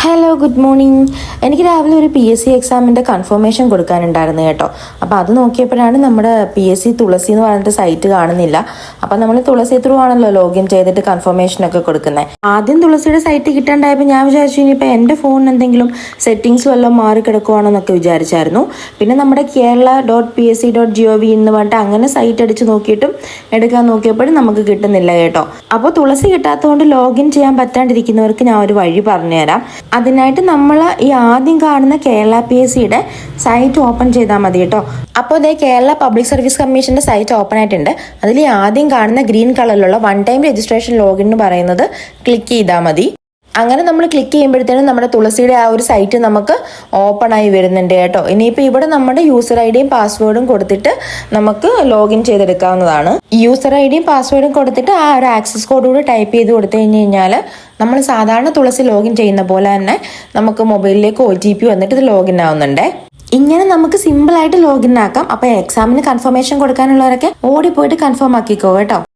Hello good morning. എനിക്ക് രാവിലെ ഒരു PSC എക്സാമിൻ്റെ കൺഫർമേഷൻ കൊടുക്കാനുണ്ടായിരുന്നു കേട്ടോ. അപ്പോൾ അത് നോക്കിയപ്പോഴാണ് നമ്മുടെ PSC തുളസി എന്ന് പറഞ്ഞിട്ട് സൈറ്റ് കാണുന്നില്ല. അപ്പം നമ്മൾ തുളസി ത്രൂ ആണല്ലോ ലോഗിൻ ചെയ്തിട്ട് കൺഫർമേഷനൊക്കെ കൊടുക്കുന്നത്. ആദ്യം തുളസിയുടെ സൈറ്റ് കിട്ടാണ്ടായപ്പോൾ ഞാൻ വിചാരിച്ചു ഇനിയിപ്പോൾ എൻ്റെ ഫോണിന് എന്തെങ്കിലും സെറ്റിങ്സ് വല്ലതും മാറി കിടക്കുവാണോ എന്നൊക്കെ വിചാരിച്ചായിരുന്നു. പിന്നെ നമ്മുടെ kerala.psc.gov എന്ന് പറഞ്ഞിട്ട് അങ്ങനെ സൈറ്റ് അടിച്ച് നോക്കിയിട്ടും എടുക്കാൻ നോക്കിയപ്പോഴും നമുക്ക് കിട്ടുന്നില്ല കേട്ടോ. അപ്പോൾ തുളസി കിട്ടാത്തതുകൊണ്ട് ലോഗിൻ ചെയ്യാൻ പറ്റാണ്ടിരിക്കുന്നവർക്ക് ഞാൻ ഒരു വഴി പറഞ്ഞുതരാം. അതിനായിട്ട് നമ്മൾ ഈ ആദ്യം കാണുന്ന കേരള PSCയുടെ സൈറ്റ് ഓപ്പൺ ചെയ്താൽ മതി കേട്ടോ. അപ്പോൾ ഇതേ കേരള പബ്ലിക് സർവീസ് കമ്മീഷന്റെ സൈറ്റ് ഓപ്പൺ ആയിട്ടുണ്ട്. അതിൽ ആദ്യം കാണുന്ന ഗ്രീൻ കളറിലുള്ള 1 ടൈം രജിസ്ട്രേഷൻ ലോഗിൻ എന്ന് പറയുന്നത് ക്ലിക്ക് ചെയ്താൽ മതി. അങ്ങനെ നമ്മൾ ക്ലിക്ക് ചെയ്യുമ്പോഴത്തേനും നമ്മുടെ തുളസിയുടെ ആ ഒരു സൈറ്റ് നമുക്ക് ഓപ്പൺ ആയി വരുന്നുണ്ട് കേട്ടോ. ഇനിയിപ്പോൾ ഇവിടെ നമ്മുടെ യൂസർ ഐഡിയും പാസ്വേഡും കൊടുത്തിട്ട് നമുക്ക് ലോഗിൻ ചെയ്തെടുക്കാവുന്നതാണ്. യൂസർ ഐഡിയും പാസ്വേഡും കൊടുത്തിട്ട് ആ ഒരു ആക്സസ് കോഡ് കൂടി ടൈപ്പ് ചെയ്ത് കൊടുത്തു കഴിഞ്ഞാൽ നമ്മൾ സാധാരണ തുളസി ലോഗിൻ ചെയ്യുന്ന പോലെ തന്നെ നമുക്ക് മൊബൈലിലേക്ക് OTP വന്നിട്ട് ഇത് ലോഗിൻ ആവുന്നുണ്ട്. ഇങ്ങനെ നമുക്ക് സിമ്പിളായിട്ട് ലോഗിൻ ആക്കാം. അപ്പോൾ എക്സാമിന് കൺഫർമേഷൻ കൊടുക്കാനുള്ളവരൊക്കെ ഓടിപ്പോയിട്ട് കൺഫേം ആക്കിക്കോ കേട്ടോ.